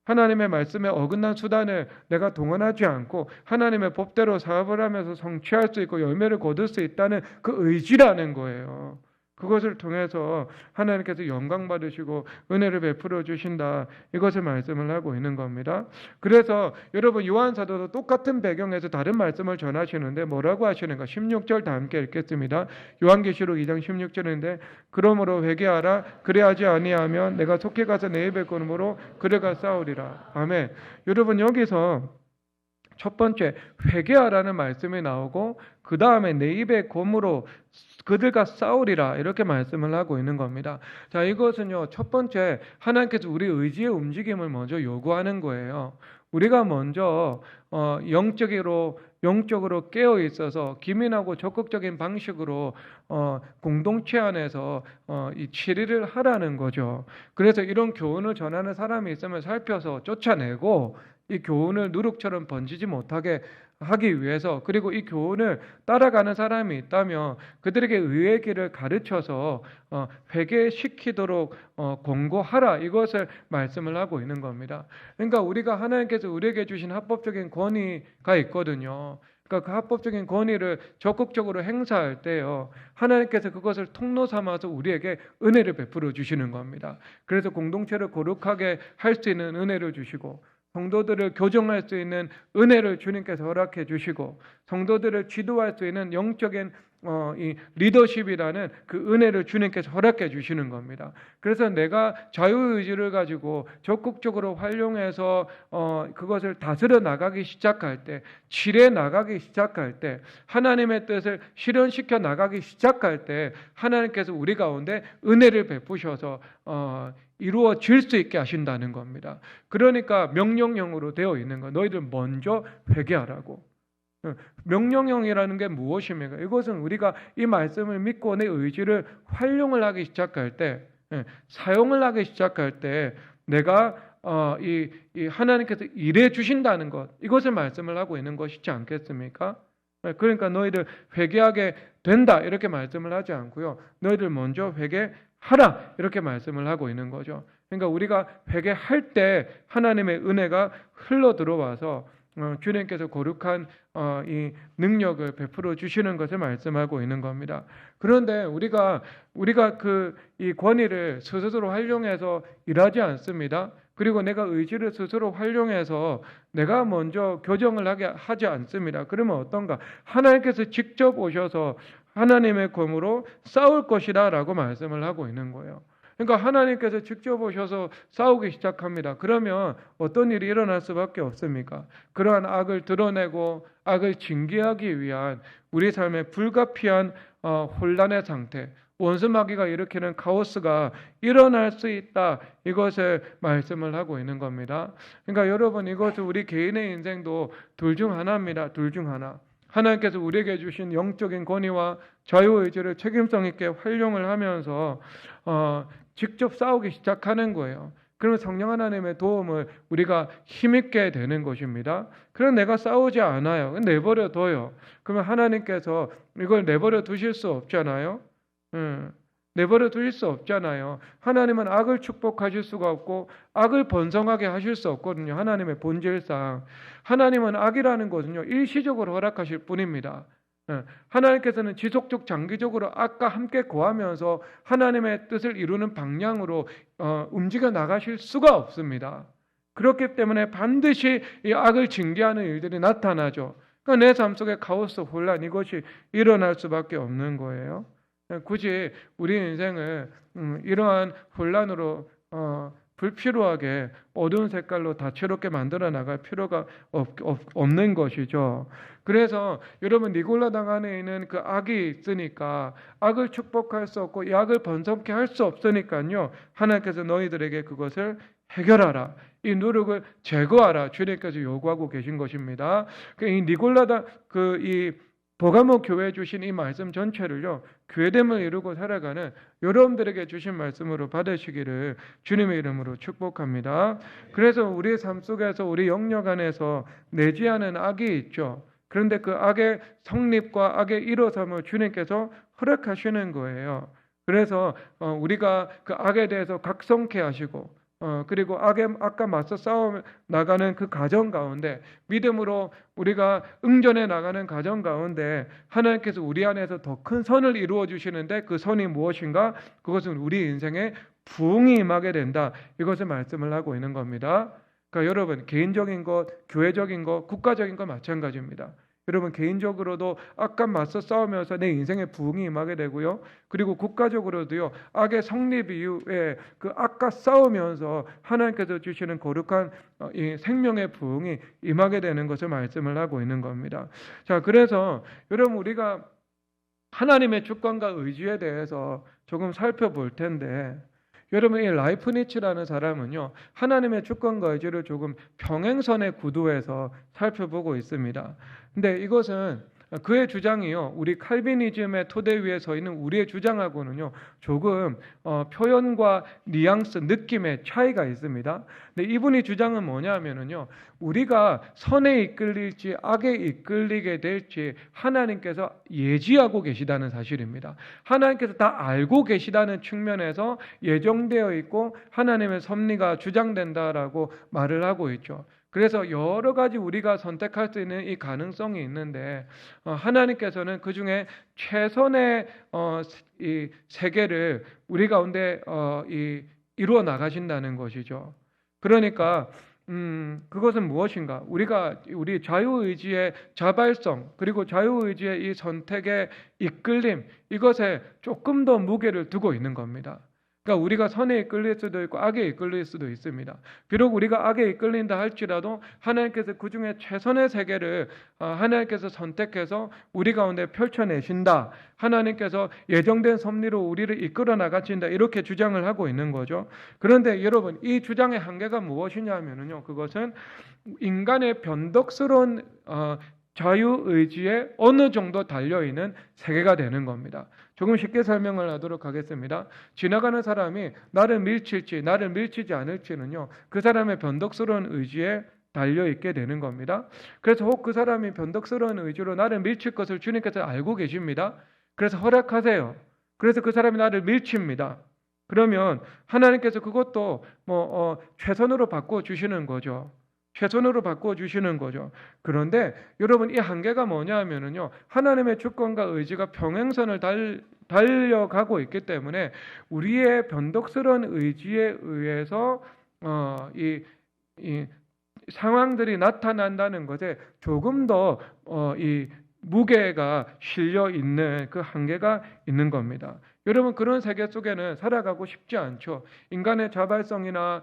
Speaker 1: 하나님의 말씀에 어긋난 수단을 내가 동원하지 않고 하나님의 법대로 사업을 하면서 성취할 수 있고 열매를 거둘 수 있다는 그 의지라는 거예요. 그것을 통해서 하나님께서 영광 받으시고 은혜를 베풀어 주신다. 이것을 말씀을 하고 있는 겁니다. 그래서 여러분 요한 사도도 똑같은 배경에서 다른 말씀을 전하시는데 뭐라고 하시는가? 16절 다 함께 읽겠습니다. 요한계시록 2장 16절인데 그러므로 회개하라. 그래야지 아니하면 내가 속히 가서 내 입의 권음으로 그들과 싸우리라. 아멘. 여러분 여기서 첫 번째 회개하라는 말씀이 나오고 그 다음에 내 입의 검으로 그들과 싸우리라 이렇게 말씀을 하고 있는 겁니다. 자, 이것은요 첫 번째 하나님께서 우리 의지의 움직임을 먼저 요구하는 거예요. 우리가 먼저 영적으로 깨어 있어서 기민하고 적극적인 방식으로 공동체 안에서 이 치리를 하라는 거죠. 그래서 이런 교훈을 전하는 사람이 있으면 살펴서 쫓아내고 이 교훈을 누룩처럼 번지지 못하게 하기 위해서 그리고 이 교훈을 따라가는 사람이 있다면 그들에게 의의 길을 가르쳐서 회개시키도록 권고하라 이것을 말씀을 하고 있는 겁니다. 그러니까 우리가 하나님께서 우리에게 주신 합법적인 권위가 있거든요. 그러니까 그 합법적인 권위를 적극적으로 행사할 때요 하나님께서 그것을 통로 삼아서 우리에게 은혜를 베풀어 주시는 겁니다. 그래서 공동체를 거룩하게 할 수 있는 은혜를 주시고 성도들을 교정할 수 있는 은혜를 주님께서 허락해 주시고 성도들을 지도할 수 있는 영적인 이 리더십이라는 그 은혜를 주님께서 허락해 주시는 겁니다. 그래서 내가 자유의지를 가지고 적극적으로 활용해서 그것을 다스려 나가기 시작할 때, 칠해 나가기 시작할 때, 하나님의 뜻을 실현시켜 나가기 시작할 때 하나님께서 우리 가운데 은혜를 베푸셔서 이루어질 수 있게 하신다는 겁니다. 그러니까 명령형으로 되어 있는 거, 너희들 먼저 회개하라고. 명령형이라는 게 무엇입니까? 이것은 우리가 이 말씀을 믿고 내 의지를 활용을 하기 시작할 때, 사용을 하기 시작할 때 내가 이 하나님께서 일해 주신다는 것, 이것을 말씀을 하고 있는 것이지 않겠습니까? 그러니까 너희들 회개하게 된다 이렇게 말씀을 하지 않고요, 너희들 먼저 회개하라 이렇게 말씀을 하고 있는 거죠. 그러니까 우리가 회개할 때 하나님의 은혜가 흘러 들어와서 주님께서 거룩한 이 능력을 베풀어 주시는 것을 말씀하고 있는 겁니다. 그런데 우리가 이 권위를 스스로 활용해서 일하지 않습니다. 그리고 내가 의지를 스스로 활용해서 내가 먼저 교정을 하지 않습니다. 그러면 어떤가? 하나님께서 직접 오셔서 하나님의 검으로 싸울 것이다 라고 말씀을 하고 있는 거예요. 그러니까 하나님께서 직접 오셔서 싸우기 시작합니다. 그러면 어떤 일이 일어날 수밖에 없습니까? 그러한 악을 드러내고 악을 징계하기 위한 우리 삶의 불가피한 혼란의 상태, 원수마귀가 일으키는 카오스가 일어날 수 있다, 이것을 말씀을 하고 있는 겁니다. 그러니까 여러분, 이것은 우리 개인의 인생도 둘 중 하나입니다. 둘 중 하나. 하나님께서 우리에게 주신 영적인 권위와 자유의지를 책임성 있게 활용을 하면서 직접 싸우기 시작하는 거예요. 그러면 성령 하나님의 도움을 우리가 힘있게 되는 것입니다. 그럼 내가 싸우지 않아요. 내버려 둬요. 그러면 하나님께서 이걸 내버려 두실 수 없잖아요. 내버려 두실 수 없잖아요. 하나님은 악을 축복하실 수가 없고 악을 번성하게 하실 수 없거든요. 하나님의 본질상 하나님은 악이라는 것은요, 일시적으로 허락하실 뿐입니다. 하나님께서는 지속적 장기적으로 악과 함께 거하면서 하나님의 뜻을 이루는 방향으로 움직여 나가실 수가 없습니다. 그렇기 때문에 반드시 이 악을 징계하는 일들이 나타나죠. 그러니까 내 삶 속에 카오스, 혼란, 이것이 일어날 수밖에 없는 거예요. 굳이 우리 인생을 이러한 혼란으로 불필요하게 어두운 색깔로 다채롭게 만들어 나갈 필요가 없는 것이죠. 그래서 여러분, 니골라당 안에 있는 그 악이 있으니까 악을 축복할 수 없고 이 악을 번성케 할 수 없으니까요, 하나님께서 너희들에게 그것을 해결하라, 이 누룩을 제거하라, 주님께서 요구하고 계신 것입니다. 이 니골라당 이 버가모 교회에 주신 이 말씀 전체를요, 교회됨을 이루고 살아가는 여러분들에게 주신 말씀으로 받으시기를 주님의 이름으로 축복합니다. 그래서 우리의 삶 속에서 우리 영역 안에서 내지하는 악이 있죠. 그런데 그 악의 성립과 악의 일어섬을 주님께서 허락하시는 거예요. 그래서 우리가 그 악에 대해서 각성케 하시고, 그리고 악과 맞서 싸워 나가는 그 과정 가운데, 믿음으로 우리가 응전해 나가는 과정 가운데 하나님께서 우리 안에서 더 큰 선을 이루어 주시는데, 그 선이 무엇인가? 그것은 우리 인생에 부흥이 임하게 된다, 이것을 말씀을 하고 있는 겁니다. 그러니까 여러분, 개인적인 것, 교회적인 것, 국가적인 것 마찬가지입니다. 여러분, 개인적으로도 악과 맞서 싸우면서 내 인생에 부흥이 임하게 되고요, 그리고 국가적으로도요, 악의 성립 이후에 그 악과 싸우면서 하나님께서 주시는 거룩한 이 생명의 부흥이 임하게 되는 것을 말씀을 하고 있는 겁니다. 자, 그래서 여러분, 우리가 하나님의 주권과 의지에 대해서 조금 살펴볼 텐데, 여러분, 이 라이프니츠라는 사람은요, 하나님의 주권과 의지를 조금 평행선의 구도에서 살펴보고 있습니다. 근데 이것은 그의 주장이요, 우리 칼비니즘의 토대 위에 서 있는 우리의 주장하고는요, 조금 표현과 뉘앙스, 느낌의 차이가 있습니다. 근데 이분이 주장은 뭐냐면은요, 우리가 선에 이끌릴지 악에 이끌리게 될지 하나님께서 예지하고 계시다는 사실입니다. 하나님께서 다 알고 계시다는 측면에서 예정되어 있고 하나님의 섭리가 주장된다라고 말을 하고 있죠. 그래서 여러 가지 우리가 선택할 수 있는 이 가능성이 있는데, 하나님께서는 그 중에 최선의 이 세계를 우리 가운데 이루어 나가신다는 것이죠. 그러니까 그것은 무엇인가? 우리 자유의지의 자발성, 그리고 자유의지의 이 선택의 이끌림, 이것에 조금 더 무게를 두고 있는 겁니다. 그러니까 우리가 선에 이끌릴 수도 있고 악에 이끌릴 수도 있습니다. 비록 우리가 악에 이끌린다 할지라도 하나님께서 그 중에 최선의 세계를 하나님께서 선택해서 우리 가운데 펼쳐내신다. 하나님께서 예정된 섭리로 우리를 이끌어 나가신다. 이렇게 주장을 하고 있는 거죠. 그런데 여러분, 이 주장의 한계가 무엇이냐 하면요, 그것은 인간의 변덕스러운 자유의지에 어느 정도 달려있는 세계가 되는 겁니다. 조금 쉽게 설명을 하도록 하겠습니다. 지나가는 사람이 나를 밀칠지 나를 밀치지 않을지는요, 그 사람의 변덕스러운 의지에 달려있게 되는 겁니다. 그래서 혹 그 사람이 변덕스러운 의지로 나를 밀칠 것을 주님께서 알고 계십니다. 그래서 허락하세요. 그래서 그 사람이 나를 밀칩니다. 그러면 하나님께서 그것도 최선으로 바꿔주시는 거죠. 최선으로 바꿔주시는 거죠. 그런데 여러분, 이 한계가 뭐냐 하면은요, 하나님의 주권과 의지가 평행선을 달려가고 있기 때문에 우리의 변덕스러운 의지에 의해서 이 상황들이 나타난다는 것에 조금 더 이 무게가 실려 있는 그 한계가 있는 겁니다. 여러분, 그런 세계 속에는 살아가고 싶지 않죠. 인간의 자발성이나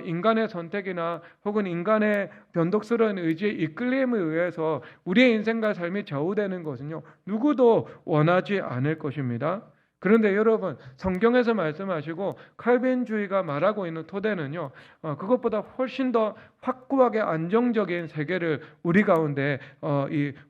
Speaker 1: 인간의 선택이나 혹은 인간의 변덕스러운 의지의 이끌림에 의해서 우리의 인생과 삶이 좌우되는 것은요, 누구도 원하지 않을 것입니다. 그런데 여러분, 성경에서 말씀하시고 칼빈주의가 말하고 있는 토대는요, 그것보다 훨씬 더 확고하게 안정적인 세계를 우리 가운데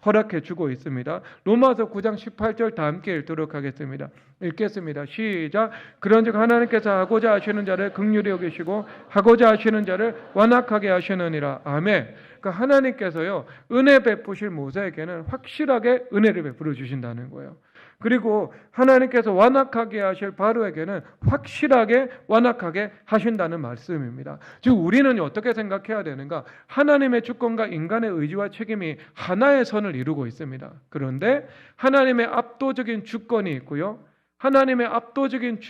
Speaker 1: 허락해 주고 있습니다. 로마서 9장 18절 다 함께 읽도록 하겠습니다. 읽겠습니다. 시작. 그런즉 하나님께서 하고자 하시는 자를 긍휼히 여기시고 하고자 하시는 자를 완악하게 하시느니라. 아멘. 그러니까 하나님께서요, 은혜 베푸실 모세에게는 확실하게 은혜를 베풀어 주신다는 거예요. 그리고 하나님께서 완악하게 하실 바로에게는 확실하게 완악하게 하신다는 말씀입니다. 즉 우리는 어떻게 생각해야 되는가? 하나님의 주권과 인간의 의지와 책임이 하나의 선을 이루고 있습니다. 그런데 하나님의 압도적인 주권이 있고요, 하나님의 압도적인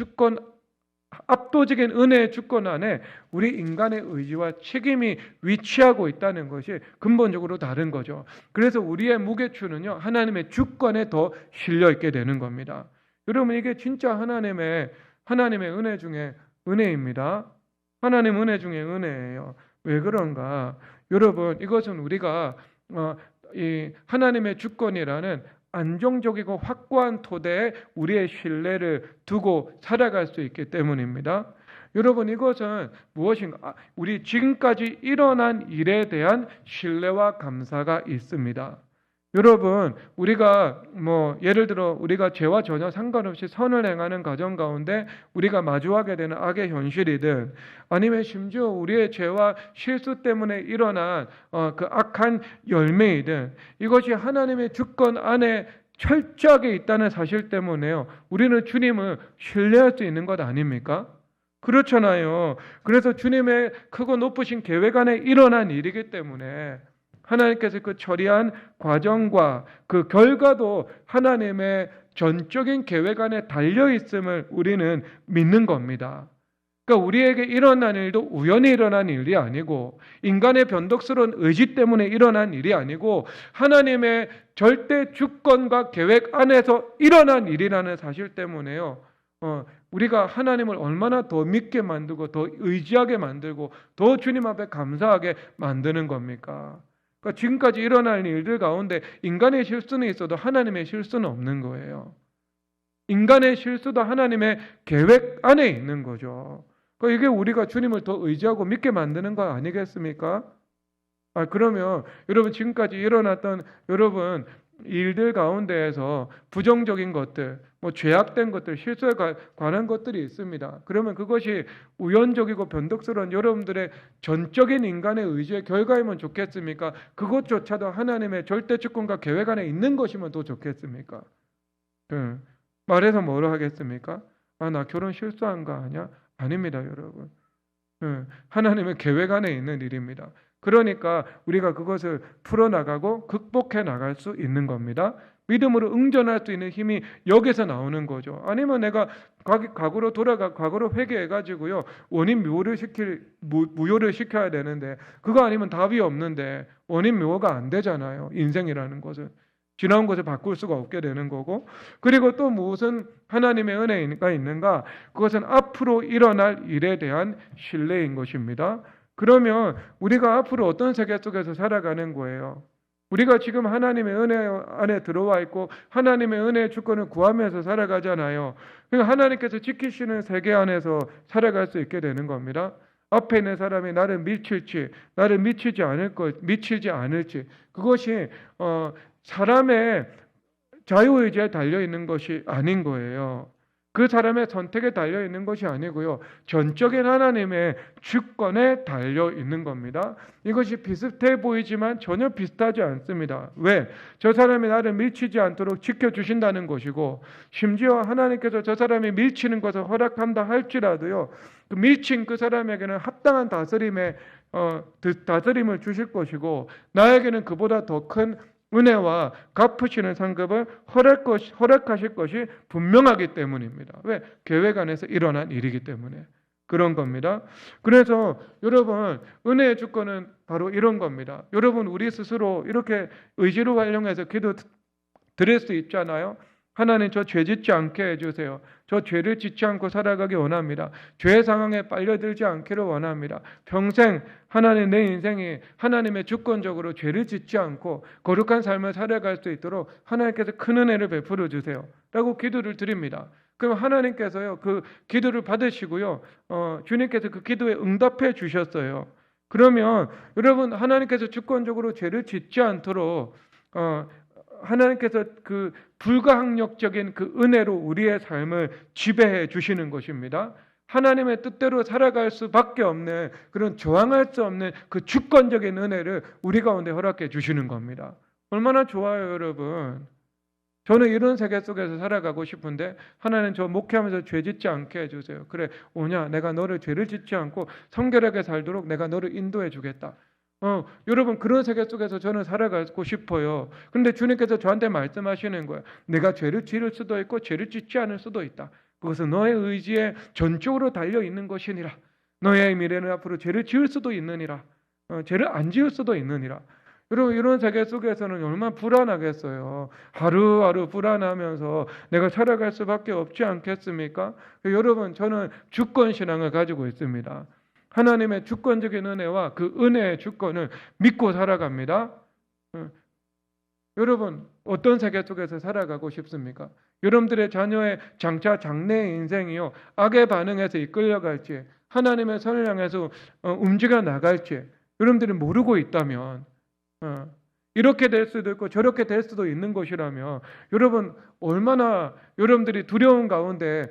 Speaker 1: 은혜의 주권 안에 우리 인간의 의지와 책임이 위치하고 있다는 것이 근본적으로 다른 거죠. 그래서 우리의 무게추는요, 하나님의 주권에 더 실려 있게 되는 겁니다. 여러분, 이게 진짜 하나님의 은혜 중에 은혜입니다. 하나님 은혜 중에 은혜예요. 왜 그런가? 여러분, 이것은 우리가 이 하나님의 주권이라는 안정적이고 확고한 토대에 우리의 신뢰를 두고 살아갈 수 있기 때문입니다. 여러분, 이것은 무엇인가? 우리 지금까지 일어난 일에 대한 신뢰와 감사가 있습니다. 여러분, 우리가 예를 들어 우리가 죄와 전혀 상관없이 선을 행하는 가정 가운데 우리가 마주하게 되는 악의 현실이든, 아니면 심지어 우리의 죄와 실수 때문에 일어난 그 악한 열매이든, 이것이 하나님의 주권 안에 철저하게 있다는 사실 때문에요, 우리는 주님을 신뢰할 수 있는 것 아닙니까? 그렇잖아요. 그래서 주님의 크고 높으신 계획 안에 일어난 일이기 때문에 하나님께서 그 처리한 과정과 그 결과도 하나님의 전적인 계획 안에 달려있음을 우리는 믿는 겁니다. 그러니까 우리에게 일어난 일도 우연히 일어난 일이 아니고, 인간의 변덕스러운 의지 때문에 일어난 일이 아니고, 하나님의 절대 주권과 계획 안에서 일어난 일이라는 사실 때문에요, 우리가 하나님을 얼마나 더 믿게 만들고 더 의지하게 만들고 더 주님 앞에 감사하게 만드는 겁니까? 그러니까 지금까지 일어날 일들 가운데 인간의 실수는 있어도 하나님의 실수는 없는 거예요. 인간의 실수도 하나님의 계획 안에 있는 거죠. 그러니까 이게 우리가 주님을 더 의지하고 믿게 만드는 거 아니겠습니까? 그러면 여러분, 지금까지 일어났던 여러분 일들 가운데에서 부정적인 것들, 죄악된 것들, 실수에 관한 것들이 있습니다. 그러면 그것이 우연적이고 변덕스러운 여러분들의 전적인 인간의 의지의 결과이면 좋겠습니까? 그것조차도 하나님의 절대 주권과 계획 안에 있는 것이면 더 좋겠습니까? 말해서 뭐로 하겠습니까? 나 결혼 실수한 거 아니야? 아닙니다, 여러분. 하나님의 계획 안에 있는 일입니다. 그러니까 우리가 그것을 풀어나가고 극복해 나갈 수 있는 겁니다. 믿음으로 응전할 수 있는 힘이 여기서 나오는 거죠. 아니면 내가 과거로 회개해가지고요 원인 무효를 시켜야 되는데 그거 아니면 답이 없는데 원인 묘가 안 되잖아요. 인생이라는 것은 지나온 것을 바꿀 수가 없게 되는 거고, 그리고 또 무슨 하나님의 은혜가 있는가? 그것은 앞으로 일어날 일에 대한 신뢰인 것입니다. 그러면 우리가 앞으로 어떤 세계 속에서 살아가는 거예요? 우리가 지금 하나님의 은혜 안에 들어와 있고 하나님의 은혜의 주권을 구하면서 살아가잖아요. 그러니까 하나님께서 지키시는 세계 안에서 살아갈 수 있게 되는 겁니다. 앞에 있는 사람이 나를 미칠지, 나를 미치지 않을지, 그것이 사람의 자유의지에 달려있는 것이 아닌 거예요. 그 사람의 선택에 달려있는 것이 아니고요. 전적인 하나님의 주권에 달려있는 겁니다. 이것이 비슷해 보이지만 전혀 비슷하지 않습니다. 왜? 저 사람이 나를 밀치지 않도록 지켜주신다는 것이고, 심지어 하나님께서 저 사람이 밀치는 것을 허락한다 할지라도요, 그 밀친 그 사람에게는 합당한 다스림을 주실 것이고, 나에게는 그보다 더 큰 은혜와 갚으시는 상급을 허락하실 것이 분명하기 때문입니다. 왜? 계획 안에서 일어난 일이기 때문에 그런 겁니다. 그래서 여러분, 은혜의 주권은 바로 이런 겁니다. 여러분, 우리 스스로 이렇게 의지로 활용해서 기도 드릴 수 있잖아요. 하나님, 저 죄 짓지 않게 해주세요. 저 죄를 짓지 않고 살아가기 원합니다. 죄의 상황에 빨려들지 않기를 원합니다. 평생 하나님, 내 인생이 하나님의 주권적으로 죄를 짓지 않고 거룩한 삶을 살아갈 수 있도록 하나님께서 큰 은혜를 베풀어 주세요 라고 기도를 드립니다. 그럼 하나님께서요 그 기도를 받으시고요 주님께서 그 기도에 응답해 주셨어요. 그러면 여러분, 하나님께서 주권적으로 죄를 짓지 않도록 하나님께서 그 불가항력적인 그 은혜로 우리의 삶을 지배해 주시는 것입니다. 하나님의 뜻대로 살아갈 수밖에 없는, 그런 저항할 수 없는 그 주권적인 은혜를 우리 가운데 허락해 주시는 겁니다. 얼마나 좋아요, 여러분. 저는 이런 세계 속에서 살아가고 싶은데, 하나님, 저 목회하면서 죄 짓지 않게 해주세요. 그래, 오냐, 내가 너를 죄를 짓지 않고 성결하게 살도록 내가 너를 인도해 주겠다. 여러분, 그런 세계 속에서 저는 살아가고 싶어요. 그런데 주님께서 저한테 말씀하시는 거예요. 내가 죄를 지을 수도 있고 죄를 짓지 않을 수도 있다. 그것은 너의 의지에 전적으로 달려있는 것이니라. 너의 미래는 앞으로 죄를 지을 수도 있느니라. 죄를 안 지을 수도 있느니라. 여러분, 이런 세계 속에서는 얼마나 불안하겠어요. 하루하루 불안하면서 내가 살아갈 수밖에 없지 않겠습니까? 여러분, 저는 주권신앙을 가지고 있습니다. 하나님의 주권적인 은혜와 그 은혜의 주권을 믿고 살아갑니다. 여러분, 어떤 세계 속에서 살아가고 싶습니까? 여러분들의 자녀의 장차 장래의 인생이요, 악의 반응에서 이끌려갈지 하나님의 선을 향해서 움직여 나갈지 여러분들이 모르고 있다면, 이렇게 될 수도 있고 저렇게 될 수도 있는 것이라면, 여러분, 얼마나 여러분들이 두려운 가운데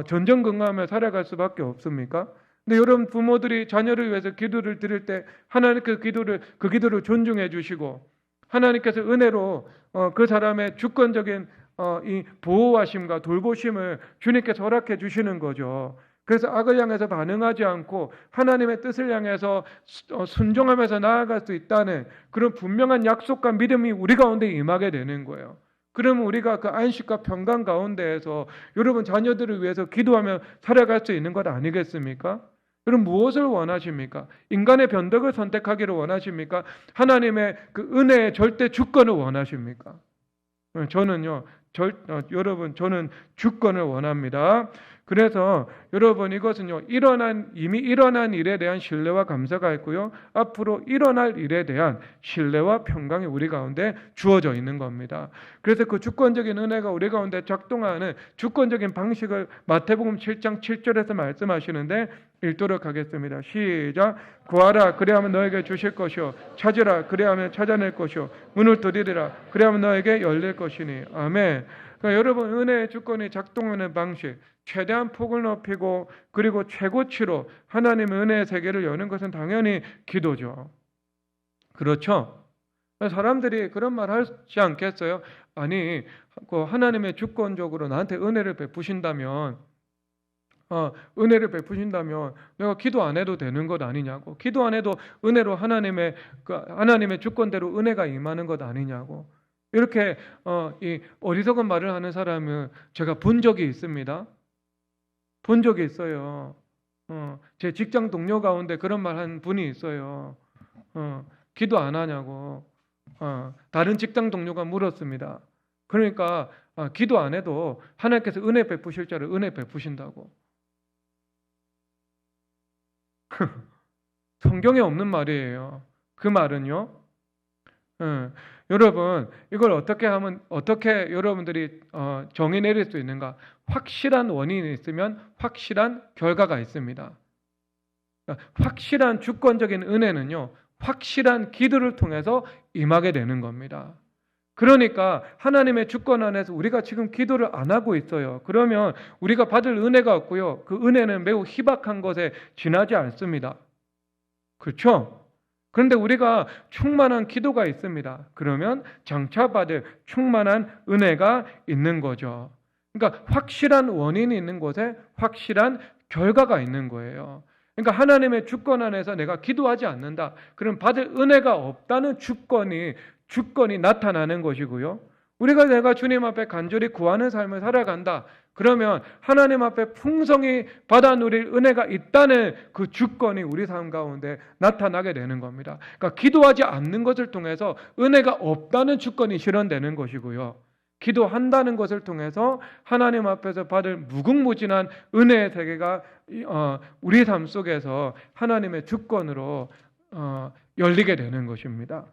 Speaker 1: 전전긍긍하며 살아갈 수밖에 없습니까? 근데 여러분, 부모들이 자녀를 위해서 기도를 드릴 때 하나님 그 기도를 존중해 주시고, 하나님께서 은혜로 그 사람의 주권적인 이 보호하심과 돌보심을 주님께서 허락해 주시는 거죠. 그래서 악을 향해서 반응하지 않고 하나님의 뜻을 향해서 순종하면서 나아갈 수 있다는 그런 분명한 약속과 믿음이 우리 가운데 임하게 되는 거예요. 그러면 우리가 그 안식과 평강 가운데에서 여러분 자녀들을 위해서 기도하며 살아갈 수 있는 것 아니겠습니까? 여러분, 무엇을 원하십니까? 인간의 변덕을 선택하기를 원하십니까? 하나님의 그 은혜의 절대 주권을 원하십니까? 저는요, 여러분, 저는 주권을 원합니다. 그래서 여러분, 이것은요, 이미 일어난 일에 대한 신뢰와 감사가 있고요, 앞으로 일어날 일에 대한 신뢰와 평강이 우리 가운데 주어져 있는 겁니다. 그래서 그 주권적인 은혜가 우리 가운데 작동하는 주권적인 방식을 마태복음 7장 7절에서 말씀하시는데 읽도록 하겠습니다. 시작. 구하라, 그래야면 너에게 주실 것이요, 찾으라, 그래야면 찾아낼 것이요, 문을 두드리라, 그래야면 너에게 열릴 것이니. 아멘. 그러니까 여러분, 은혜의 주권이 작동하는 방식, 최대한 폭을 높이고 그리고 최고치로 하나님의 은혜의 세계를 여는 것은 당연히 기도죠. 그렇죠? 사람들이 그런 말 하지 않겠어요? 아니, 하나님의 주권적으로 나한테 은혜를 베푸신다면 내가 기도 안 해도 되는 것 아니냐고, 기도 안 해도 은혜로 하나님의 주권대로 은혜가 임하는 것 아니냐고. 이렇게 이 어리석은 말을 하는 사람은 제가 본 적이 있습니다. 본 적이 있어요. 제 직장 동료 가운데 그런 말 한 분이 있어요. 기도 안 하냐고. 다른 직장 동료가 물었습니다. 그러니까 기도 안 해도 하나님께서 은혜 베푸실 자를 은혜 베푸신다고. 성경에 없는 말이에요. 그 말은요. 여러분, 이걸 어떻게 하면, 어떻게 여러분들이 정의 내릴 수 있는가? 확실한 원인이 있으면 확실한 결과가 있습니다. 확실한 주권적인 은혜는요, 확실한 기도를 통해서 임하게 되는 겁니다. 그러니까 하나님의 주권 안에서 우리가 지금 기도를 안 하고 있어요. 그러면 우리가 받을 은혜가 없고요, 그 은혜는 매우 희박한 것에 지나지 않습니다. 그렇죠? 그런데 우리가 충만한 기도가 있습니다. 그러면 장차 받을 충만한 은혜가 있는 거죠. 그러니까 확실한 원인이 있는 곳에 확실한 결과가 있는 거예요. 그러니까 하나님의 주권 안에서 내가 기도하지 않는다. 그럼 받을 은혜가 없다는 주권이 나타나는 것이고요. 우리가 내가 주님 앞에 간절히 구하는 삶을 살아간다. 그러면 하나님 앞에 풍성히 받아 누릴 은혜가 있다는 그 주권이 우리 삶 가운데 나타나게 되는 겁니다. 그러니까 기도하지 않는 것을 통해서 은혜가 없다는 주권이 실현되는 것이고요. 기도한다는 것을 통해서 하나님 앞에서 받을 무궁무진한 은혜의 세계가 우리 삶 속에서 하나님의 주권으로 열리게 되는 것입니다.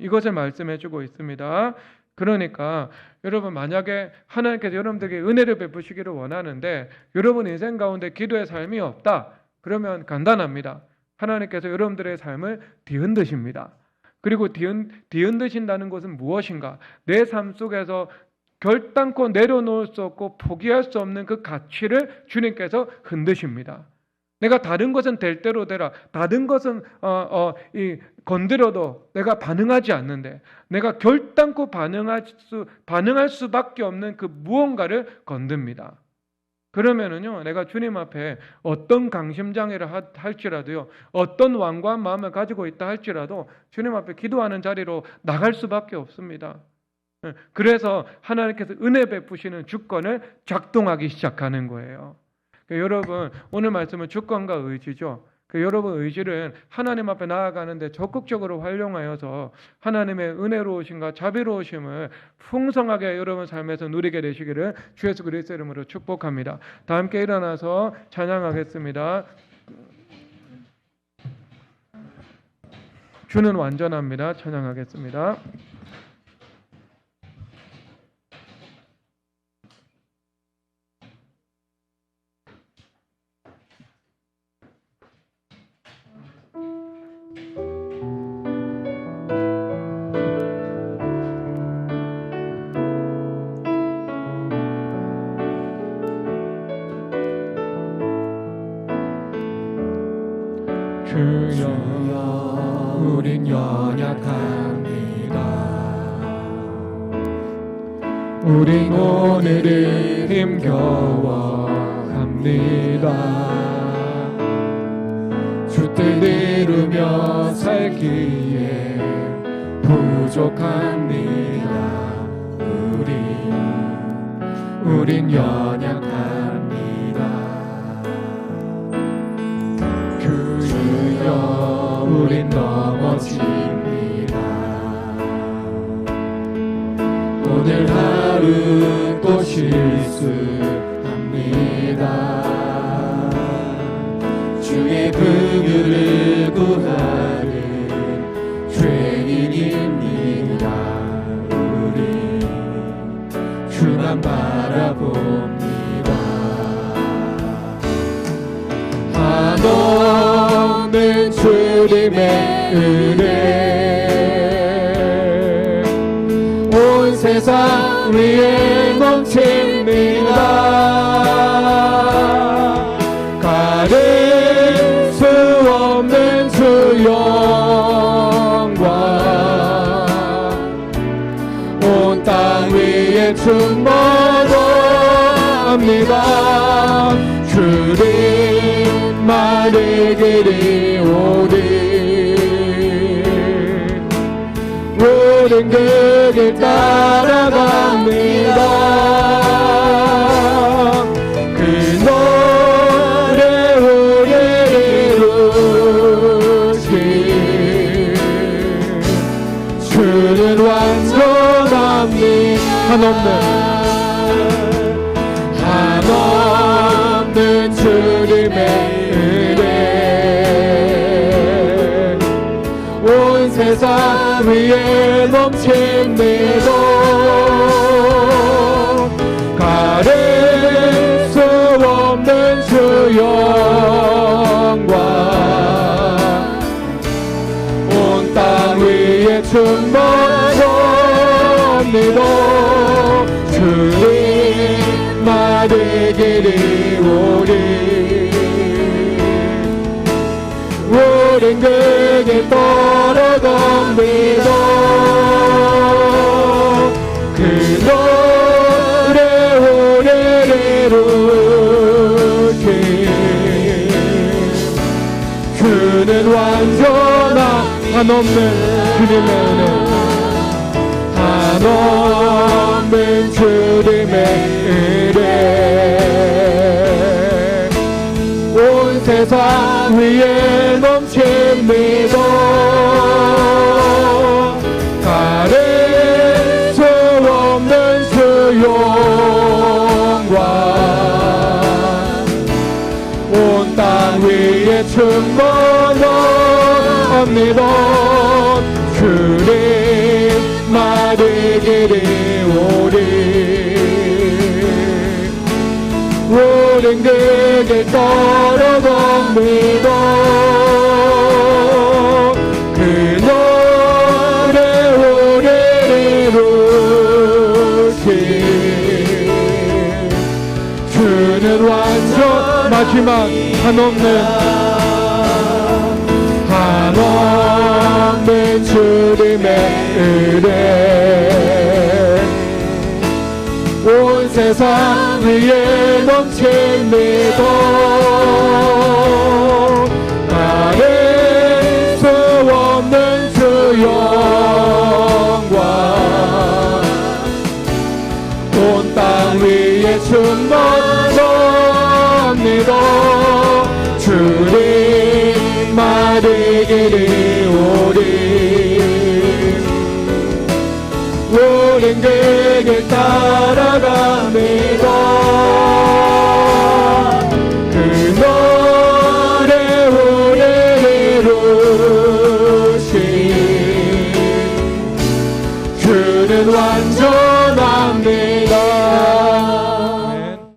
Speaker 1: 이것을 말씀해 주고 있습니다. 그러니까 여러분, 만약에 하나님께서 여러분들에게 은혜를 베푸시기를 원하는데 여러분 인생 가운데 기도의 삶이 없다, 그러면 간단합니다. 하나님께서 여러분들의 삶을 뒤흔드십니다. 그리고 뒤흔드신다는 것은 무엇인가? 내 삶 속에서 결단코 내려놓을 수 없고 포기할 수 없는 그 가치를 주님께서 흔드십니다. 내가 다른 것은 될 대로 되라. 다른 것은 건드려도 내가 반응하지 않는데 내가 결단코 반응할 수밖에 없는 그 무언가를 건듭니다. 그러면은요, 내가 주님 앞에 어떤 강심장애를 할지라도요, 어떤 완고한 마음을 가지고 있다 할지라도 주님 앞에 기도하는 자리로 나갈 수밖에 없습니다. 그래서 하나님께서 은혜 베푸시는 주권을 작동하기 시작하는 거예요. 여러분, 오늘 말씀은 주권과 의지죠. 여러분 의지를 하나님 앞에 나아가는데 적극적으로 활용하여서 하나님의 은혜로우심과 자비로우심을 풍성하게 여러분 삶에서 누리게 되시기를 주 예수 그리스도의 이름으로 축복합니다. 다 함께 일어나서 찬양하겠습니다. 주는 완전합니다. 찬양하겠습니다. 주여, 우린 연약합니다. 우린 오늘을 힘겨워합니다. 주 뜻 이루며 살기에 부족합니다. 우린 연약합니다. 주여, 우린 넘어집니다. 오늘 하루 또 실수합니다. 주의 긍휼을 구하는 죄인입니다. 우리 주만 바라봅니다. 한없는 주님의 은혜 온 세상 위에 넘칩니다. 가릴 수 없는 주 영광 온 땅 위에 충만합니다. 주님만의 길이 오리 우린 그 길
Speaker 2: 주를 따라갑니다. 그 노래 우리를 이루신 주는 완전합니다. 한없는 주님의 은혜 온 세상 위에 넘칩니다. 가릴 수 없는 주 영광 온 땅 위에 충만합니다. 주님 말이기리 우린 그에게 따라갑니다. 그 노래 우리를 이루신 그는 완전한 한없는 주님의 은혜 한없는 주님의 은혜 온 세상 위에 넘칩니다. 가릴 수 없는 주 영광 온 땅 위에 충만합니다. 주님 말이기리 우린 그에게 따라갑니다. 그 노래 우리를 이루신 주는 완전 마지막 한없는 주님의 은혜 온 세상 위에 넘칩니다. 가릴 수 없는 주 영광 온 땅 위에 충만합니다.